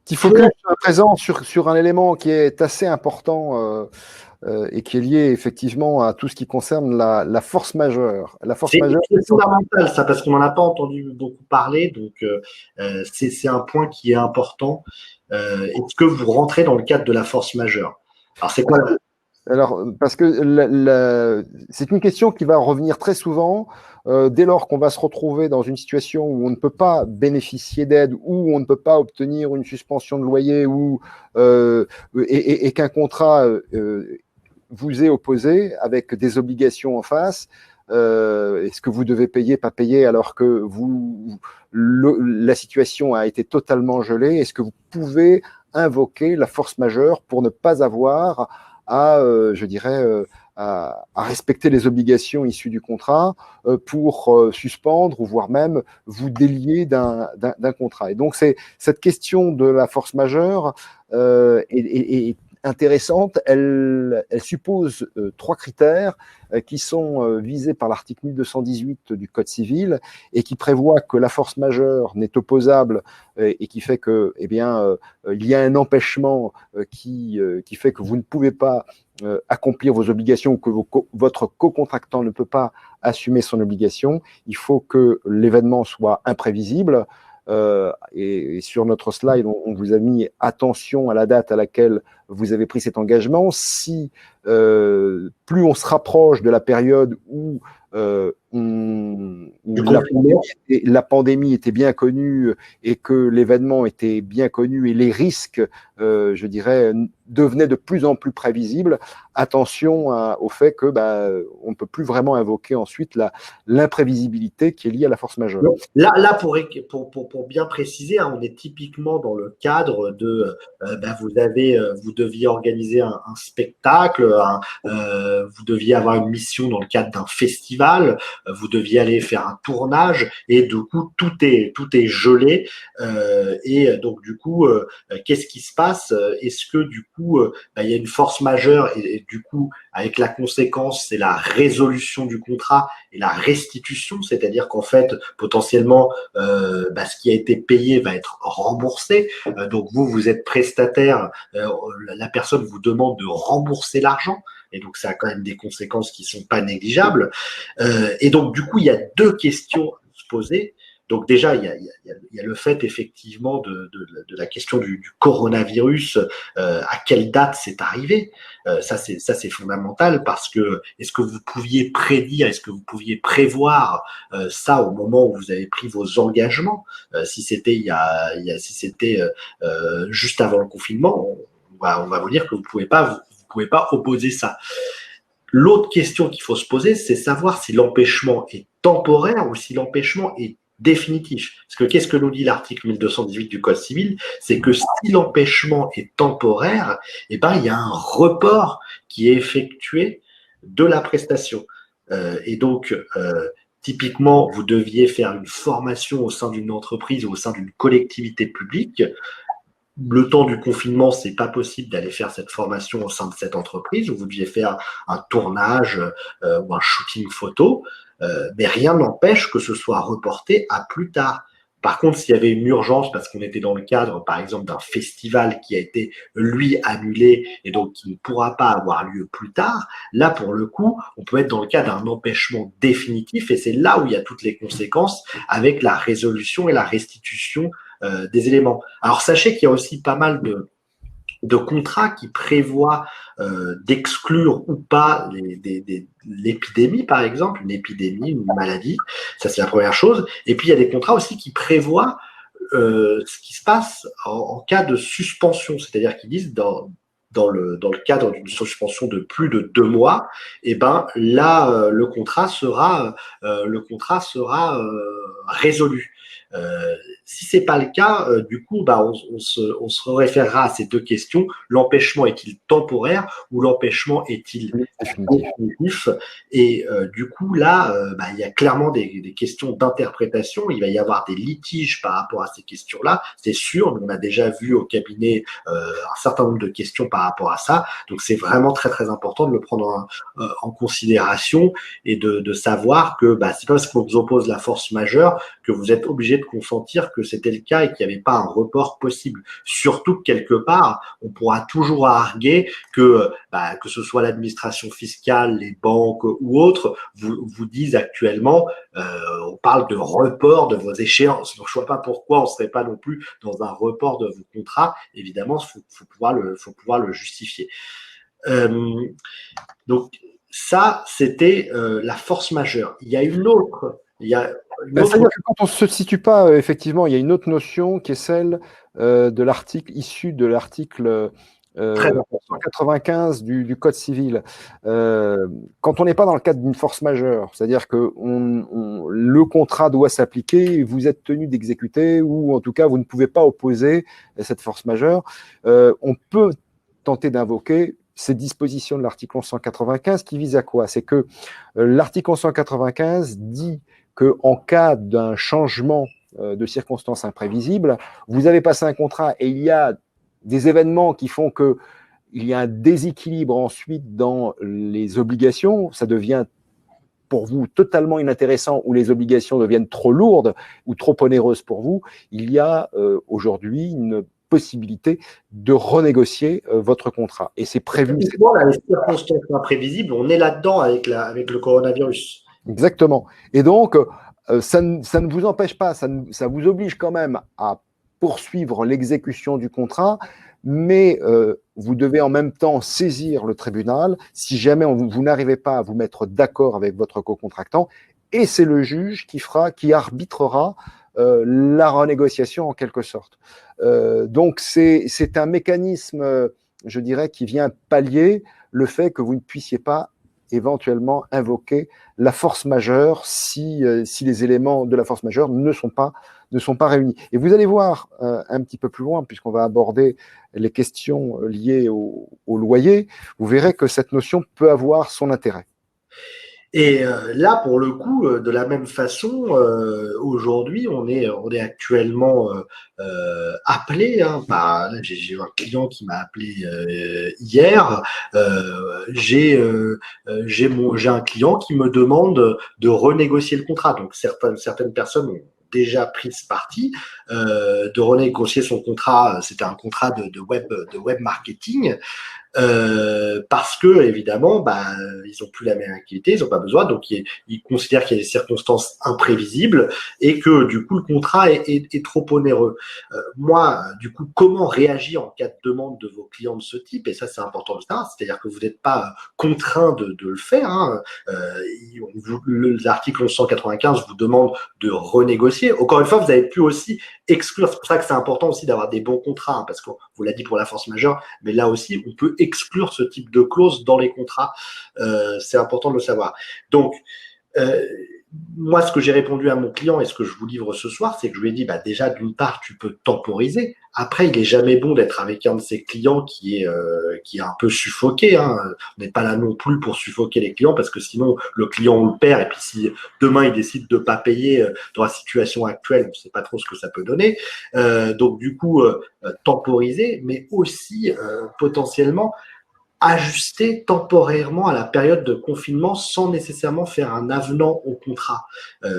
Petit focus à présent sur un élément qui est assez important et qui est lié effectivement à tout ce qui concerne la force majeure. La force majeure, C'est fondamental ça, parce qu'on n'en a pas entendu beaucoup parler, donc c'est un point qui est important. Est-ce que vous rentrez dans le cadre de la force majeure? Alors c'est quoi? alors, parce que c'est une question qui va revenir très souvent dès lors qu'on va se retrouver dans une situation où on ne peut pas bénéficier d'aide, où on ne peut pas obtenir une suspension de loyer, et qu'un contrat vous est opposé avec des obligations en face. Est-ce que vous devez payer, pas payer, alors que la situation a été totalement gelée? Est-ce que vous pouvez invoquer la force majeure pour ne pas avoir je dirais, à respecter les obligations issues du contrat pour suspendre ou voire même vous délier d'un contrat. Et donc, cette question de la force majeure est intéressante. Elle suppose trois critères qui sont visés par l'article 1218 du Code civil et qui prévoit que la force majeure n'est opposable et qui fait que, eh bien, il y a un empêchement qui fait que vous ne pouvez pas accomplir vos obligations ou que votre co-contractant ne peut pas assumer son obligation. Il faut que l'événement soit imprévisible. Et sur notre slide, on vous a mis attention à la date à laquelle vous avez pris cet engagement. Si plus on se rapproche de la période où la pandémie était bien connue et que l'événement était bien connu et les risques, je dirais, devenaient de plus en plus prévisibles, attention au fait que on ne peut plus vraiment invoquer ensuite l'imprévisibilité qui est liée à la force majeure. Là pour bien préciser, hein, on est typiquement dans le cadre de vous deviez organiser un spectacle, vous deviez avoir une mission dans le cadre d'un festival, vous deviez aller faire un tournage et du coup tout est gelé et donc du coup qu'est-ce qui se passe? Est-ce que du coup il y a une force majeure et du coup avec la conséquence c'est la résolution du contrat et la restitution, c'est-à-dire qu'en fait potentiellement ce qui a été payé va être remboursé. Donc vous êtes prestataire, la personne vous demande de rembourser l'argent. Et donc, ça a quand même des conséquences qui sont pas négligeables. Et donc, du coup, il y a deux questions à se poser. Donc déjà, il y a le fait effectivement de la question du coronavirus, à quelle date c'est arrivé. Ça c'est fondamental parce que est-ce que vous pouviez prédire, est-ce que vous pouviez prévoir ça au moment où vous avez pris vos engagements? Si c'était si c'était juste avant le confinement, on va vous dire que vous pouvez pas opposer ça. L'autre question qu'il faut se poser, c'est savoir si l'empêchement est temporaire ou si l'empêchement est définitif. Parce que qu'est-ce que nous dit l'article 1218 du Code civil? C'est que si l'empêchement est temporaire, il y a un report qui est effectué de la prestation. Et donc, typiquement, vous deviez faire une formation au sein d'une entreprise ou au sein d'une collectivité publique. Le temps du confinement, c'est pas possible d'aller faire cette formation au sein de cette entreprise où vous deviez faire un tournage ou un shooting photo, mais rien n'empêche que ce soit reporté à plus tard. Par contre, s'il y avait une urgence parce qu'on était dans le cadre, par exemple, d'un festival qui a été, lui, annulé et donc qui ne pourra pas avoir lieu plus tard, là, pour le coup, on peut être dans le cas d'un empêchement définitif et c'est là où il y a toutes les conséquences avec la résolution et la restitution des éléments. Alors, sachez qu'il y a aussi pas mal de contrats qui prévoient d'exclure ou pas l'épidémie, par exemple, une épidémie, une maladie. Ça, c'est la première chose. Et puis, il y a des contrats aussi qui prévoient ce qui se passe en cas de suspension, c'est-à-dire qu'ils disent dans le cadre d'une suspension de plus de 2 mois, et là le contrat sera résolu. Si c'est pas le cas, du coup, on se référera à ces deux questions. L'empêchement est-il temporaire ou l'empêchement est-il définitif? Et du coup, là, il y a clairement des questions d'interprétation. Il va y avoir des litiges par rapport à ces questions-là, c'est sûr. On a déjà vu au cabinet un certain nombre de questions par rapport à ça. Donc, c'est vraiment très, très important de le prendre en considération et de savoir que c'est pas parce qu'on vous oppose la force majeure que vous êtes obligé de consentir que c'était le cas et qu'il n'y avait pas un report possible. Surtout que quelque part, on pourra toujours arguer que ce soit l'administration fiscale, les banques ou autres, vous disent actuellement, on parle de report de vos échéances. Donc, je ne vois pas pourquoi on ne serait pas non plus dans un report de vos contrats. Évidemment, il faut pouvoir le justifier. Donc, ça, c'était la force majeure. Il y a une autre. C'est-à-dire que quand on ne se situe pas, effectivement, il y a une autre notion qui est celle de l'article issu de l'article 195 du Code civil. Quand on n'est pas dans le cadre d'une force majeure, c'est-à-dire que le contrat doit s'appliquer, vous êtes tenu d'exécuter, ou en tout cas vous ne pouvez pas opposer cette force majeure, on peut tenter d'invoquer ces dispositions de l'article 195 qui visent à quoi? C'est que l'article 195 dit qu'en cas d'un changement de circonstances imprévisibles, vous avez passé un contrat et il y a des événements qui font qu'il y a un déséquilibre ensuite dans les obligations, ça devient pour vous totalement inintéressant ou les obligations deviennent trop lourdes ou trop onéreuses pour vous, il y a aujourd'hui une possibilité de renégocier votre contrat. Et c'est prévu. Les circonstances imprévisibles, on est là-dedans avec le coronavirus. Exactement. Et donc, ça ne vous empêche pas, ça vous oblige quand même à poursuivre l'exécution du contrat, mais vous devez en même temps saisir le tribunal si jamais vous n'arrivez pas à vous mettre d'accord avec votre co-contractant, et c'est le juge qui arbitrera la renégociation en quelque sorte. Donc c'est un mécanisme, je dirais, qui vient pallier le fait que vous ne puissiez pas éventuellement invoquer la force majeure si les éléments de la force majeure ne sont pas réunis. Et vous allez voir un petit peu plus loin, puisqu'on va aborder les questions liées au loyer, vous verrez que cette notion peut avoir son intérêt. Et là, pour le coup, de la même façon, aujourd'hui, on est actuellement appelé. Là, j'ai eu un client qui m'a appelé hier. J'ai un client qui me demande de renégocier le contrat. Donc certaines personnes ont déjà pris ce parti de renégocier son contrat. C'était un contrat de web marketing. Parce que évidemment, ils n'ont plus la même activité, ils n'ont pas besoin, donc ils considèrent qu'il y a des circonstances imprévisibles et que du coup le contrat est trop onéreux. Moi, du coup, comment réagir en cas de demande de vos clients de ce type? Et ça, c'est important de savoir, c'est-à-dire que vous n'êtes pas contraint de le faire. L'article 195 vous demande de renégocier. Encore une fois, vous avez pu aussi exclure. C'est pour ça que c'est important aussi d'avoir des bons contrats, parce qu'on vous l'a dit pour la force majeure, mais là aussi, on peut exclure ce type de clause dans les contrats. C'est important de le savoir. Donc, moi, ce que j'ai répondu à mon client et ce que je vous livre ce soir, c'est que je lui ai dit, déjà, d'une part, tu peux temporiser. Après, il est jamais bon d'être avec un de ses clients qui est un peu suffoqué. On n'est pas là non plus pour suffoquer les clients, parce que sinon, le client, on le perd. Et puis, si demain, il décide de pas payer dans la situation actuelle, on ne sait pas trop ce que ça peut donner. Donc, du coup, temporiser, mais aussi potentiellement ajuster temporairement à la période de confinement sans nécessairement faire un avenant au contrat.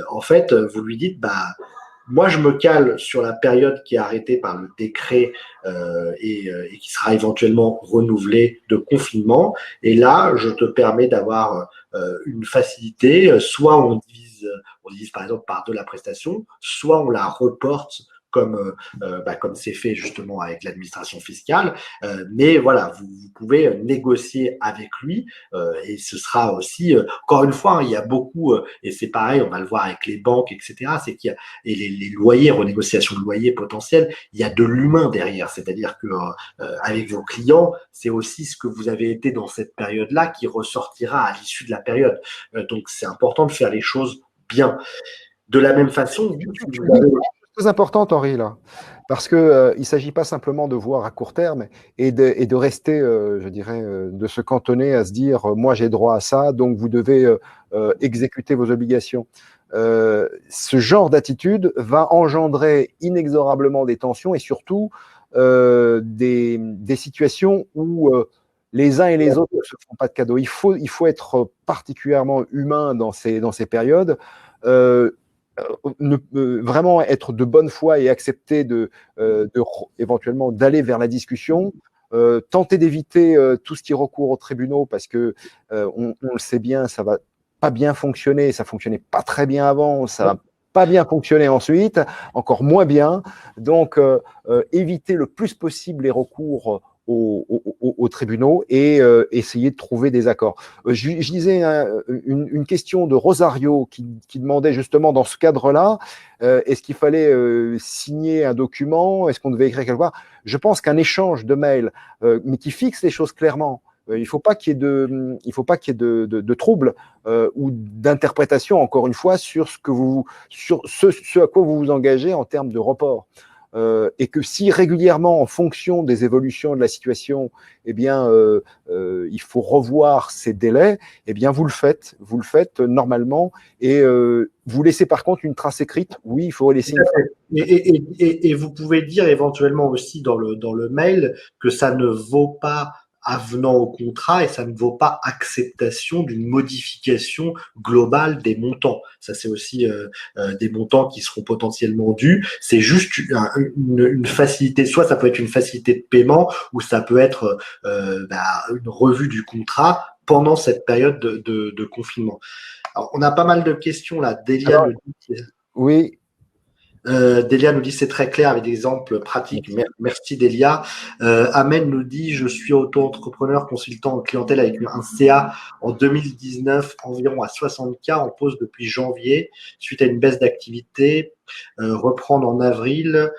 En fait, vous lui dites, moi, je me cale sur la période qui est arrêtée par le décret et qui sera éventuellement renouvelée de confinement. Et là, je te permets d'avoir une facilité. Soit on divise par exemple par deux la prestation, soit on la reporte comme c'est fait justement avec l'administration fiscale. Mais voilà, vous pouvez négocier avec lui et ce sera aussi, encore une fois, il y a beaucoup, et c'est pareil, on va le voir avec les banques, etc., c'est qu'il y a, et les loyers, renégociation de loyers potentiels, il y a de l'humain derrière, c'est-à-dire que avec vos clients, c'est aussi ce que vous avez été dans cette période-là qui ressortira à l'issue de la période. Donc c'est important de faire les choses bien. De la même façon, très importante, Henri, là, parce que il s'agit pas simplement de voir à court terme et de rester, je dirais, de se cantonner à se dire, moi j'ai droit à ça, donc vous devez exécuter vos obligations. Ce genre d'attitude va engendrer inexorablement des tensions et surtout des situations où les uns et les autres ne se font pas de cadeaux. Il faut être particulièrement humain dans ces périodes. vraiment être de bonne foi et accepter éventuellement d'aller vers la discussion, tenter d'éviter tout ce qui recourt aux tribunaux parce que on le sait bien, ça va pas bien fonctionner, ça fonctionnait pas très bien avant, ça va pas bien fonctionner ensuite, encore moins bien. Donc, éviter le plus possible les recours aux tribunaux et essayer de trouver des accords. Je lisais une question de Rosario qui demandait justement dans ce cadre-là, est-ce qu'il fallait signer un document, est-ce qu'on devait écrire quelque part. Je pense qu'un échange de mails, mais qui fixe les choses clairement, il ne faut pas qu'il y ait de troubles ou d'interprétation, encore une fois, sur ce à quoi vous vous engagez en termes de report. Et que si régulièrement, en fonction des évolutions de la situation, eh bien, il faut revoir ces délais, eh bien, vous le faites normalement, et vous laissez par contre une trace écrite. Oui, il faut laisser une trace. Et vous pouvez dire éventuellement aussi dans le mail que ça ne vaut pas avenant au contrat et ça ne vaut pas acceptation d'une modification globale des montants. Ça, c'est aussi des montants qui seront potentiellement dus. C'est juste une facilité. Soit ça peut être une facilité de paiement ou ça peut être une revue du contrat pendant cette période de confinement. Alors, on a pas mal de questions là. Alors, oui. Delia nous dit c'est très clair avec des exemples pratiques. Merci Delia. Amen nous dit je suis auto-entrepreneur consultant en clientèle avec un CA en 2019 environ à 60K en pause depuis janvier suite à une baisse d'activité. Reprendre en avril.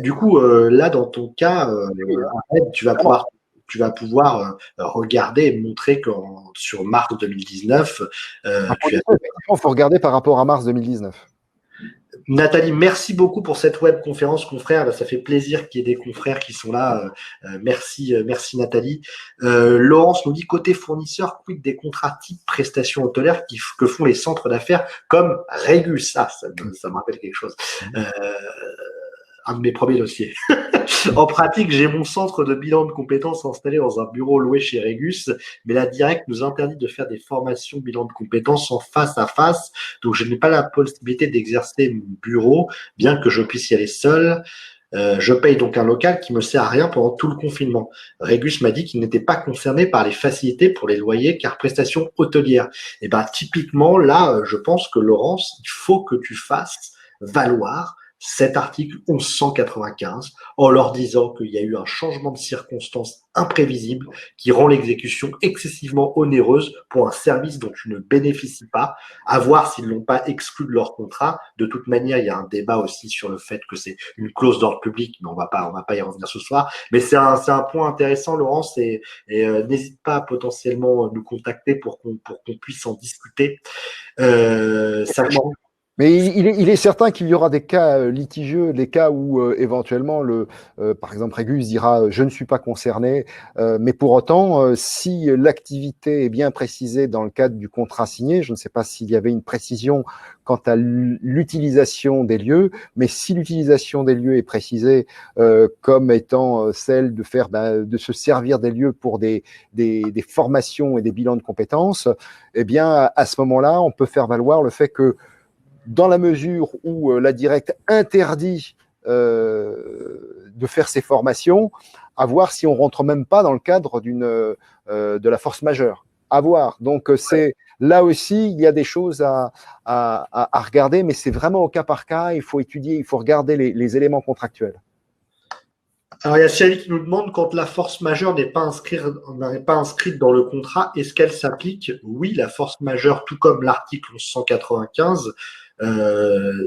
Du coup là dans ton cas, Ahmed, tu vas pouvoir regarder et montrer que sur mars 2019, Il faut regarder par rapport à mars 2019. Nathalie, merci beaucoup pour cette web conférence, confrère. Ça fait plaisir qu'il y ait des confrères qui sont là. Merci Nathalie. Laurence nous dit côté fournisseur, quid des contrats type prestations hôtelières que font les centres d'affaires comme Régus. Ça me rappelle quelque chose. Un de mes premiers dossiers. En pratique, j'ai mon centre de bilan de compétences installé dans un bureau loué chez Régus, mais la Direct nous interdit de faire des formations bilan de compétences en face à face, donc je n'ai pas la possibilité d'exercer mon bureau, bien que je puisse y aller seul. Je paye donc un local qui me sert à rien pendant tout le confinement. Régus m'a dit qu'il n'était pas concerné par les facilités pour les loyers car prestations hôtelières. Et typiquement, là, je pense que Laurence, il faut que tu fasses valoir cet article 1195 en leur disant qu'il y a eu un changement de circonstances imprévisible qui rend l'exécution excessivement onéreuse pour un service dont tu ne bénéficies pas, à voir s'ils l'ont pas exclu de leur contrat. De toute manière, il y a un débat aussi sur le fait que c'est une clause d'ordre public, mais on va pas y revenir ce soir. Mais c'est un point intéressant, Laurence, et n'hésite pas à potentiellement nous contacter pour qu'on puisse en discuter. Sachant Mais il est certain qu'il y aura des cas litigieux, des cas où éventuellement, par exemple, Régus dira je ne suis pas concerné, mais pour autant, si l'activité est bien précisée dans le cadre du contrat signé, je ne sais pas s'il y avait une précision quant à l'utilisation des lieux, mais si l'utilisation des lieux est précisée comme étant celle de faire, de se servir des lieux pour des formations et des bilans de compétences, eh bien, à ce moment-là, on peut faire valoir le fait que dans la mesure où la Direct interdit de faire ces formations, à voir si on rentre même pas dans le cadre de la force majeure. À voir. Donc c'est là aussi, il y a des choses à regarder, mais c'est vraiment au cas par cas. Il faut étudier, il faut regarder les éléments contractuels. Alors, il y a Cyril qui nous demande quand la force majeure n'est pas inscrite dans le contrat, est-ce qu'elle s'applique? Oui, la force majeure, tout comme l'article 1195,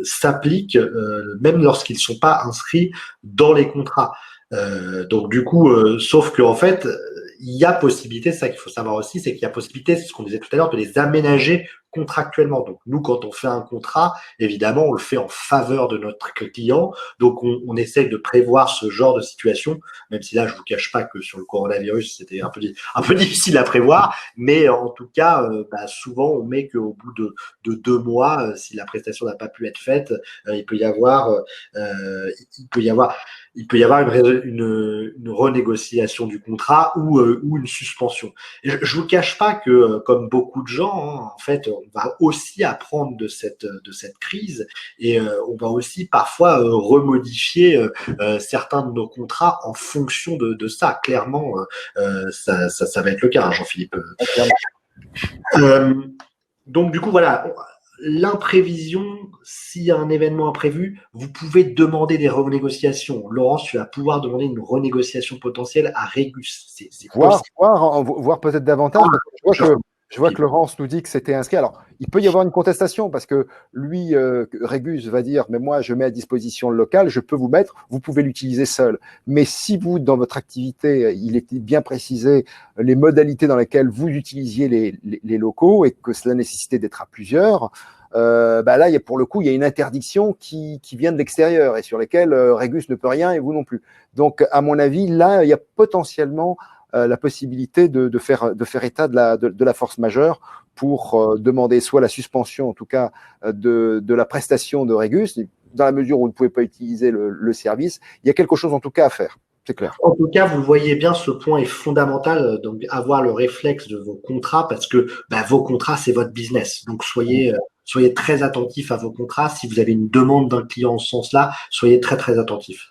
s'applique même lorsqu'ils ne sont pas inscrits dans les contrats. Donc du coup, sauf qu'en fait, il y a possibilité, c'est ça qu'il faut savoir aussi, c'est qu'il y a possibilité, c'est ce qu'on disait tout à l'heure, de les aménager contractuellement. Donc nous, quand on fait un contrat, évidemment, on le fait en faveur de notre client. Donc on essaie de prévoir ce genre de situation, même si là, je vous cache pas que sur le coronavirus, c'était un peu difficile à prévoir. Mais en tout cas, souvent, on met qu'au bout de 2 mois, si la prestation n'a pas pu être faite, il peut y avoir il peut y avoir une renégociation du contrat ou une suspension. Et je vous cache pas que, comme beaucoup de gens, hein, en fait, on va aussi apprendre de cette crise et on va aussi parfois remodifier certains de nos contrats en fonction de ça. Clairement, ça va être le cas, hein, Jean-Philippe. Euh, donc, du coup, voilà, l'imprévision, s'il y a un événement imprévu, vous pouvez demander des renégociations. Laurence, tu vas pouvoir demander une renégociation potentielle à Régus. C'est Voir, possible. voir peut-être davantage, parce que je vois que Laurence nous dit que c'était inscrit. Alors, il peut y avoir une contestation parce que lui, Régus va dire, mais moi, je mets à disposition le local, je peux vous mettre, vous pouvez l'utiliser seul. Mais si vous, dans votre activité, il était bien précisé les modalités dans lesquelles vous utilisiez les locaux et que cela nécessitait d'être à plusieurs, bah là, pour le coup, il y a une interdiction qui vient de l'extérieur et sur lesquelles Régus ne peut rien et vous non plus. Donc, à mon avis, là, il y a potentiellement la possibilité de faire état de la force majeure pour demander soit la suspension, en tout cas, de la prestation de Régus, dans la mesure où vous ne pouvez pas utiliser le service. Il y a quelque chose, en tout cas, à faire. C'est clair. En tout cas, vous voyez bien, ce point est fondamental, donc avoir le réflexe de vos contrats parce que vos contrats, c'est votre business. Donc, soyez très attentifs à vos contrats. Si vous avez une demande d'un client en ce sens-là, soyez très, très attentifs.